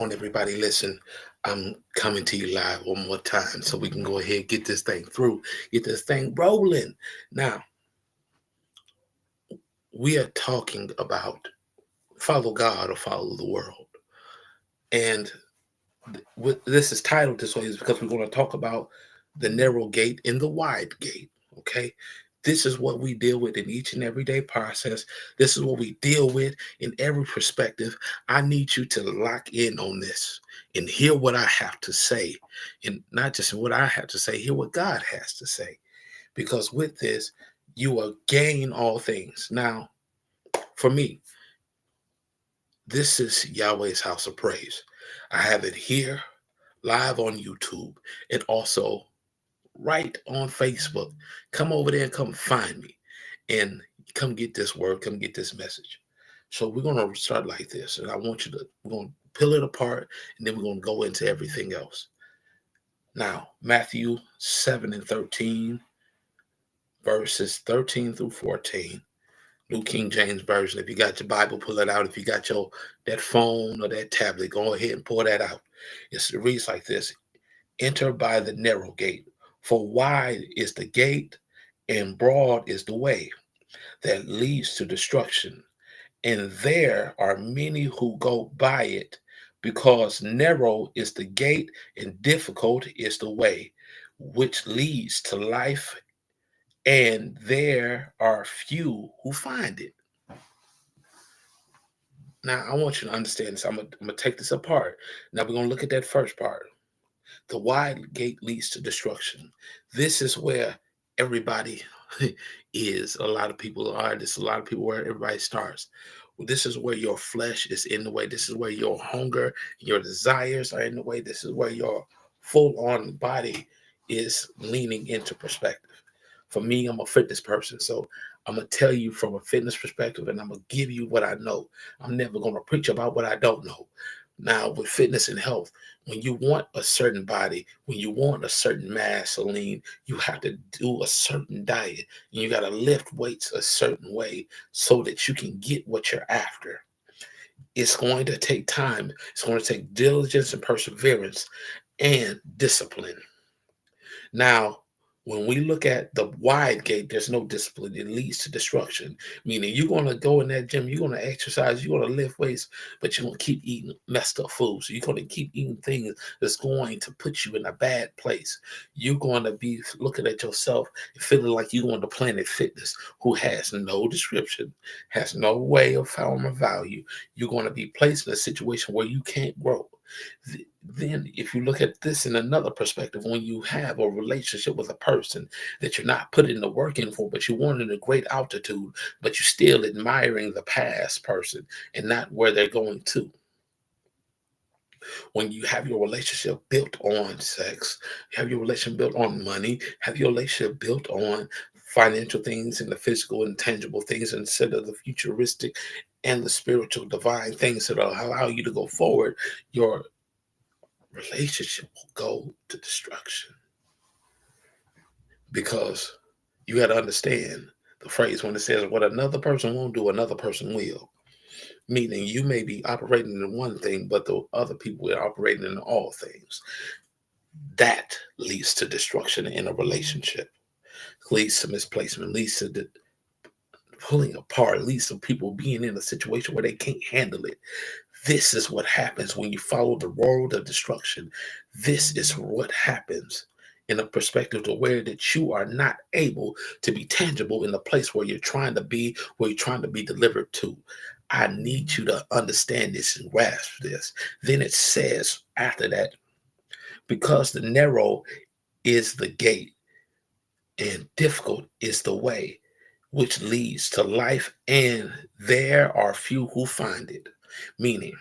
On everybody, listen, I'm coming to you live one more time so we can go ahead and get this thing through, get this thing rolling. Now, we are talking about follow God or follow the world. And this is titled this way is because we're going to talk about the narrow gate and the wide gate. Okay. This is what we deal with in each and everyday process. This is what we deal with in every perspective. I need you to lock in on this and hear what I have to say. And not just what I have to say, hear what God has to say. Because with this, you will gain all things. Now, for me, this is Yahweh's house of praise. I have it here live on YouTube and also right on Facebook. Come over there and come find me and come get this word, come get this message. So we're going to start like this. And I want you to, we're going to peel it apart and then we're going to go into everything else. Now, Matthew 7 and 13, verses 13 through 14. New King James Version. If you got your Bible, pull it out. If you got your that phone or that tablet, go ahead and pull that out. It reads like this. Enter by the narrow gate, for wide is the gate and broad is the way that leads to destruction. And there are many who go by it, because narrow is the gate and difficult is the way which leads to life, and there are few who find it. Now, I want you to understand this. I'm gonna take this apart. Now, we're going to look at that first part. The wide gate leads to destruction. This is where everybody is. A lot of people are. This is a lot of people where everybody starts. This is where your flesh is in the way. This is where your hunger, your desires are in the way. This is where your full on body is leaning into perspective. For me, I'm a fitness person. So I'm going to tell you from a fitness perspective and I'm going to give you what I know. I'm never going to preach about what I don't know. Now, with fitness and health, when you want a certain body, when you want a certain mass, Celine, you have to do a certain diet. And you got to lift weights a certain way so that you can get what you're after. It's going to take time. It's going to take diligence and perseverance and discipline. Now, when we look at the wide gate, there's no discipline. It leads to destruction. Meaning you're going to go in that gym, you're going to exercise, you're going to lift weights, but you're going to keep eating messed up food. So you're going to keep eating things that's going to put you in a bad place. You're going to be looking at yourself and feeling like you're on the Planet Fitness, who has no description, has no way of form of value. You're going to be placed in a situation where you can't grow. Then if you look at this in another perspective, when you have a relationship with a person that you're not putting the work in for, but you want in a great altitude, but you're still admiring the past person and not where they're going to. When you have your relationship built on sex, you have your relationship built on money, have your relationship built on financial things and the physical and tangible things instead of the futuristic and the spiritual divine things that will allow you to go forward, your relationship will go to destruction. Because you got to understand the phrase when it says, what another person won't do, another person will. Meaning you may be operating in one thing, but the other people are operating in all things. That leads to destruction in a relationship, leads to misplacement, leads to pulling apart, leads to people being in a situation where they can't handle it. This is what happens when you follow the road of destruction. This is what happens in a perspective to where that you are not able to be tangible in the place where you're trying to be, where you're trying to be delivered to. I need you to understand this and grasp this. Then it says after that, because the narrow is the gate and difficult is the way which leads to life, and there are few who find it. Meaning,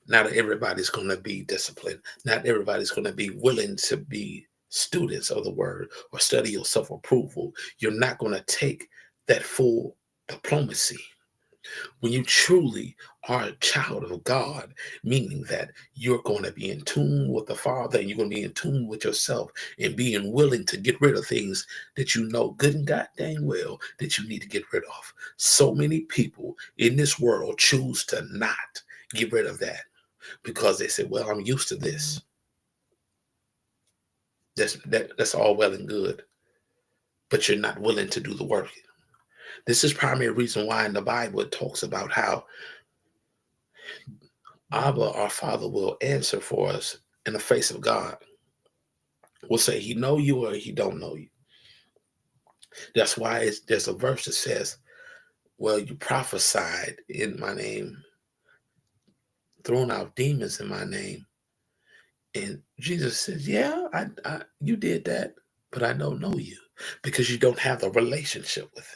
not everybody's going to be disciplined. Not everybody's going to be willing to be students of the word or study your self approval. You're not going to take that full diplomacy. When you truly are a child of God, meaning that you're going to be in tune with the Father and you're going to be in tune with yourself and being willing to get rid of things that you know good and goddamn well that you need to get rid of. So many people in this world choose to not get rid of that. because they said, well, I'm used to this. That's all well and good, but you're not willing to do the work. This is primary reason why in the Bible it talks about how Abba, our Father, will answer for us in the face of God. Will say he know you or he don't know you. That's why there's a verse that says, well, you prophesied in my name, thrown out demons in my name. And Jesus says, yeah, you did that, but I don't know you because you don't have a relationship with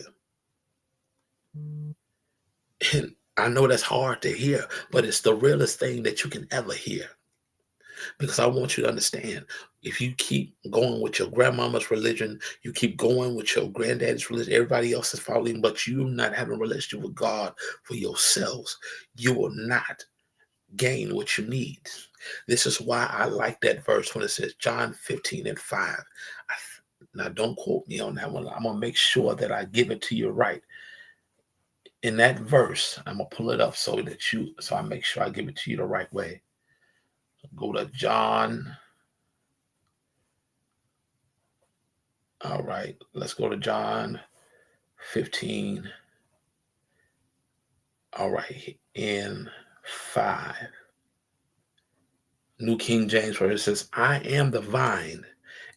him. And I know that's hard to hear, but it's the realest thing that you can ever hear. Because I want you to understand, if you keep going with your grandmama's religion, you keep going with your granddaddy's religion, everybody else is following, but you not having a relationship with God for yourselves, you will not gain what you need. This is why I like that verse when it says John 15:5. Now, don't quote me on that one. I'm going to make sure that I give it to you right. In that verse, I'm going to pull it up so I make sure I give it to you the right way. Go to John. All right, let's go to John 15. All right, in 5. New King James, where it says, I am the vine,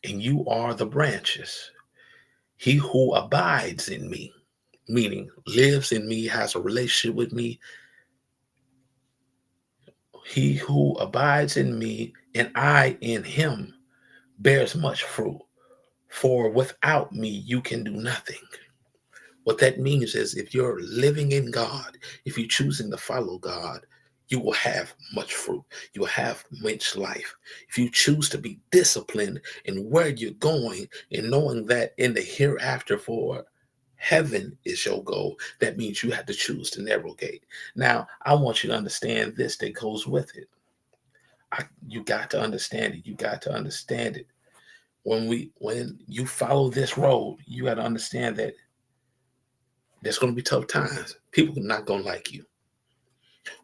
and you are the branches. He who abides in me, meaning lives in me, has a relationship with me. He who abides in me, and I in him, bears much fruit. For without me, you can do nothing. What that means is if you're living in God, if you're choosing to follow God, you will have much fruit. You will have much life. If you choose to be disciplined in where you're going and knowing that in the hereafter for heaven is your goal, that means you have to choose the narrow gate. Now, I want you to understand this that goes with it. You got to understand it. You got to understand it. When you follow this road, you got to understand that there's going to be tough times. People are not going to like you.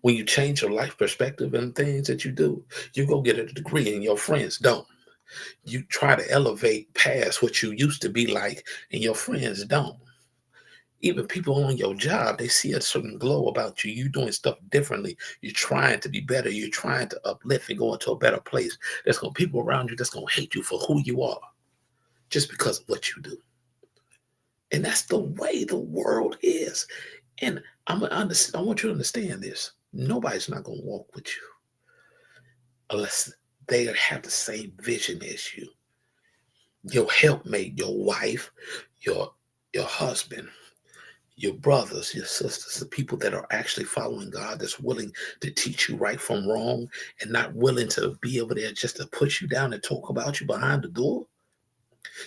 When you change your life perspective and things that you do, you go get a degree and your friends don't. You try to elevate past what you used to be like and your friends don't. Even people on your job, they see a certain glow about you. You're doing stuff differently. You're trying to be better. You're trying to uplift and go into a better place. There's going to be people around you that's going to hate you for who you are just because of what you do. And that's the way the world is. And I want you to understand this. Nobody's not going to walk with you unless they have the same vision as you. Your helpmate, your wife, your husband, your brothers, your sisters, the people that are actually following God, that's willing to teach you right from wrong and not willing to be over there just to put you down and talk about you behind the door.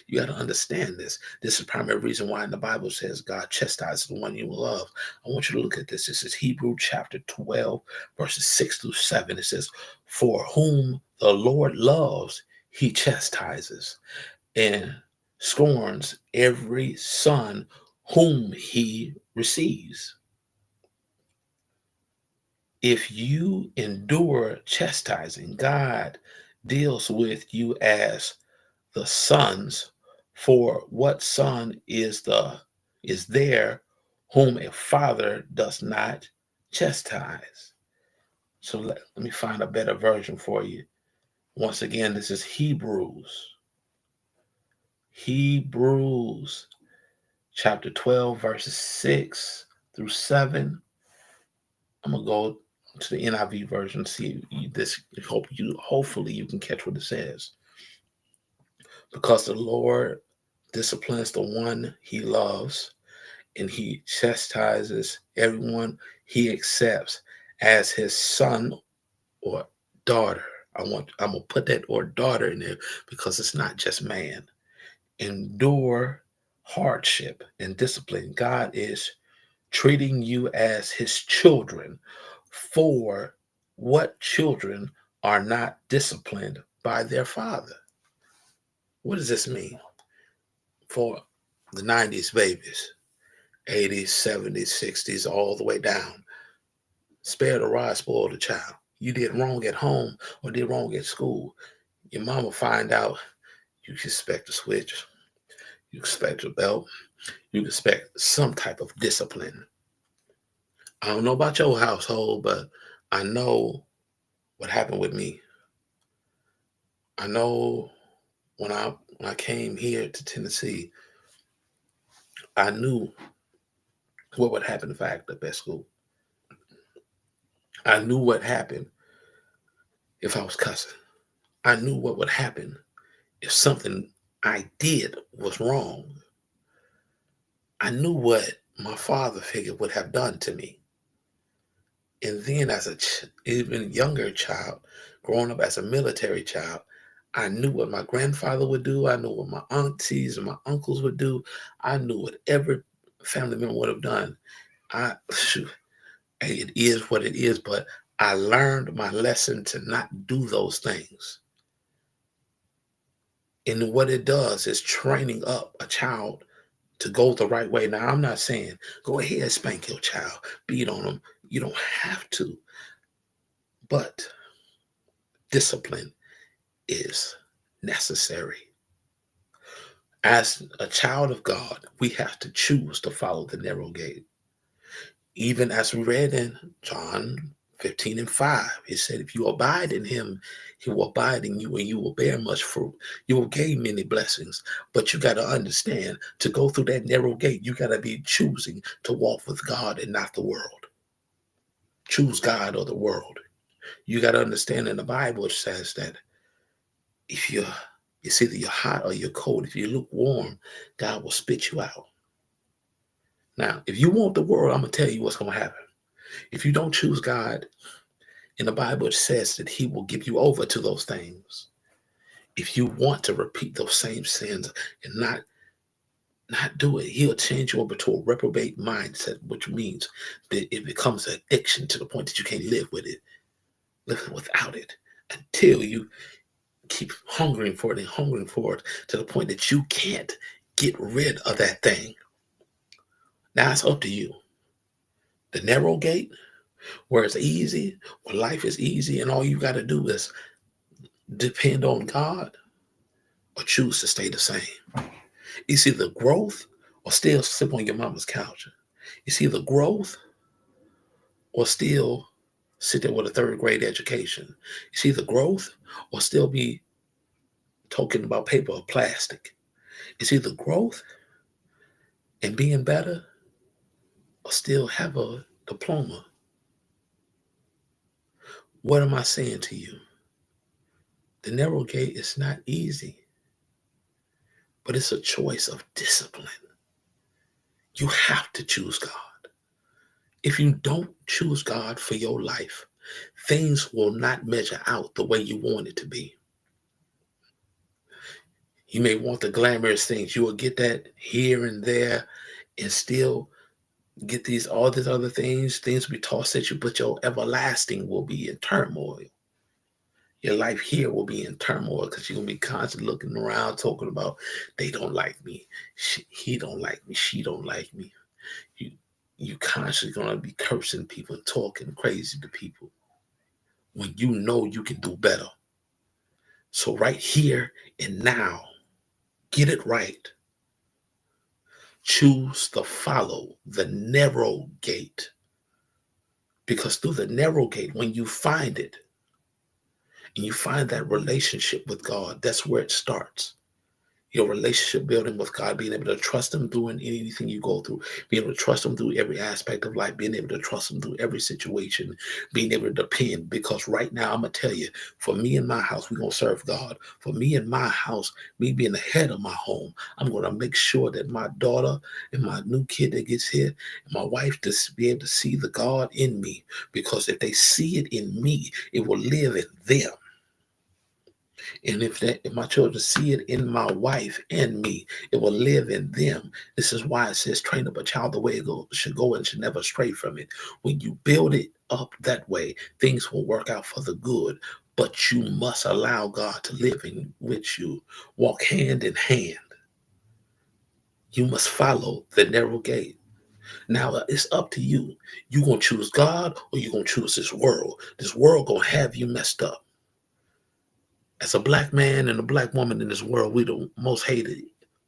You got to understand this. This is the primary reason why in the Bible says God chastises the one you love. I want you to look at this. This is Hebrews chapter 12, verses 6-7. It says, for whom the Lord loves, he chastises and scorns every son whom he receives. If you endure chastising, God deals with you as the sons. For what son is there whom a father does not chastise? So let me find a better version for you. Once again, this is Hebrews chapter 12, verses 6-7. I'm gonna go to the NIV version, see this. Hopefully you can catch what it says. Because the Lord disciplines the one he loves, and he chastises everyone he accepts as his son or daughter. I'm gonna put that or daughter in there because it's not just man. Endure hardship and discipline. God is treating you as his children. For what children are not disciplined by their father? What does this mean? For the 90s babies, 80s, 70s, 60s, all the way down. Spare the rod, spoil the child. you did wrong at home or did wrong at school, your mama find out, you expect a switch, you expect a belt, you expect some type of discipline. I don't know about your household, but I know what happened with me. I know when I came here to Tennessee, I knew what would happen if I acted up at school. I knew what happened if I was cussing. I knew what would happen if something I did was wrong. I knew what my father figure would have done to me. And then, as a even younger child, growing up as a military child, I knew what my grandfather would do. I knew what my aunties and my uncles would do. I knew what every family member would have done. I shoot, hey, it is what it is, but I learned my lesson to not do those things. And what it does is training up a child to go the right way. Now, I'm not saying go ahead, spank your child, beat on them. You don't have to, but discipline is necessary. As a child of God, we have to choose to follow the narrow gate. Even as we read in John 15 and 5, he said, if you abide in him, he will abide in you and you will bear much fruit. You will gain many blessings. But you got to understand to go through that narrow gate, you got to be choosing to walk with God and not the world. Choose God or the world. You got to understand in the Bible, it says that if it's either you're hot or you're cold. If you're lukewarm, God will spit you out. Now, if you want the world, I'm going to tell you what's going to happen. If you don't choose God, in the Bible, it says that he will give you over to those things. If you want to repeat those same sins and not do it, he'll change you over to a reprobate mindset, which means that it becomes an addiction to the point that you can't live with it, live without it, until you keep hungering for it and hungering for it to the point that you can't get rid of that thing. Now it's up to you. The narrow gate, where it's easy, where life is easy, and all you got to do is depend on God or choose to stay the same. It's either growth or still sit on your mama's couch. It's either growth or still sit there with a third grade education. It's either growth or still be talking about paper or plastic. It's either growth and being better or still have a diploma. What am I saying to you? The narrow gate is not easy, but it's a choice of discipline. You have to choose God. If you don't choose God for your life, things will not measure out the way you want it to be. You may want the glamorous things. You will get that here and there and still get these all these other things will be tossed at you, but your everlasting will be in turmoil. Your life here will be in turmoil because you're gonna be constantly looking around, talking about they don't like me, he don't like me, she don't like me. You you constantly gonna be cursing people and talking crazy to people when you know you can do better. So right here and now, get it right. Choose to follow the narrow gate. Because through the narrow gate, when you find it and you find that relationship with God, that's where it starts. Your relationship building with God, being able to trust Him through anything you go through, being able to trust Him through every aspect of life, being able to trust Him through every situation, being able to depend. Because right now, I'm going to tell you, for me and my house, we're going to serve God. For me and my house, me being the head of my home, I'm going to make sure that my daughter and my new kid that gets here, and my wife, to be able to see the God in me. Because if they see it in me, it will live in them. And if my children see it in my wife and me, it will live in them. This is why it says, train up a child the way it should go and should never stray from it. When you build it up that way, things will work out for the good. But you must allow God to live in with you, walk hand in hand. You must follow the narrow gate. Now it's up to you. You gonna choose God or you gonna choose this world? This world gonna have you messed up. As a black man and a black woman in this world, we the most hated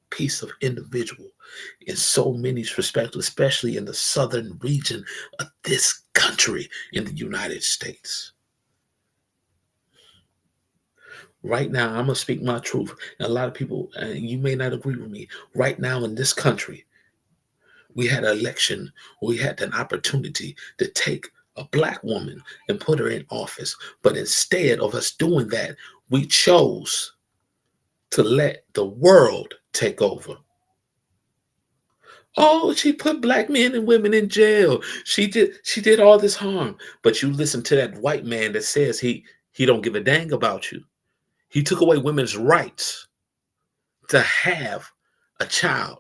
piece of individual in so many respects, especially in the southern region of this country in the United States. Right now, I'm gonna speak my truth. And a lot of people, you may not agree with me. Right now in this country, we had an election. We had an opportunity to take a black woman and put her in office. But instead of us doing that, we chose to let the world take over. Oh, she put black men and women in jail. She did all this harm. But you listen to that white man that says he don't give a dang about you. He took away women's rights to have a child.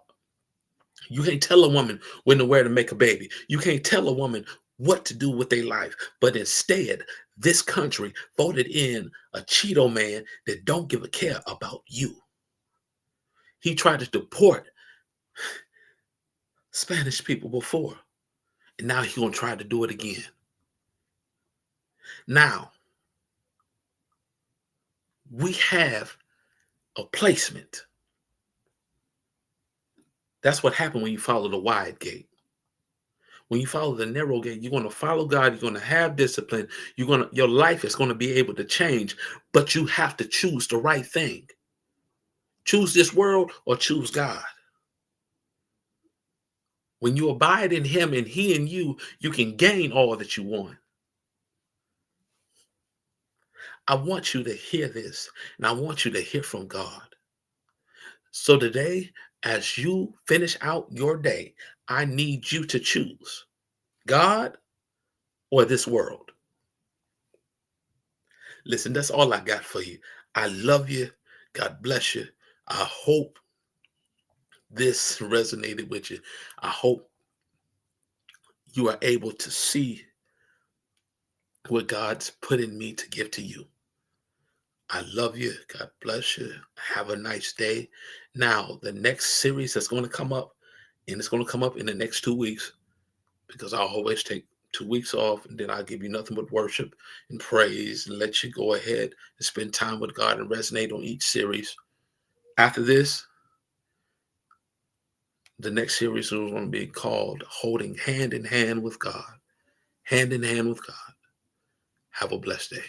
You can't tell a woman when to wear to make a baby. You can't tell a woman what to do with their life. But instead, this country voted in a Cheeto man that don't give a care about you. He tried to deport Spanish people before, and now he's gonna try to do it again. Now we have a placement. That's what happened when you follow the wide gate. When you follow the narrow gate, you're going to follow God. You're going to have discipline. Your life is going to be able to change, but you have to choose the right thing. Choose this world or choose God. When you abide in Him and He in you, you can gain all that you want. I want you to hear this, and I want you to hear from God. So today, as you finish out your day, I need you to choose God or this world. Listen, that's all I got for you. I love you. God bless you. I hope this resonated with you. I hope you are able to see what God's put in me to give to you. I love you. God bless you. Have a nice day. Now, the next series that's going to come up, and it's going to come up in the next 2 weeks, because I'll always take 2 weeks off, and then I'll give you nothing but worship and praise and let you go ahead and spend time with God and resonate on each series. After this, the next series is going to be called Holding Hand in Hand with God. Hand in Hand with God. Have a blessed day.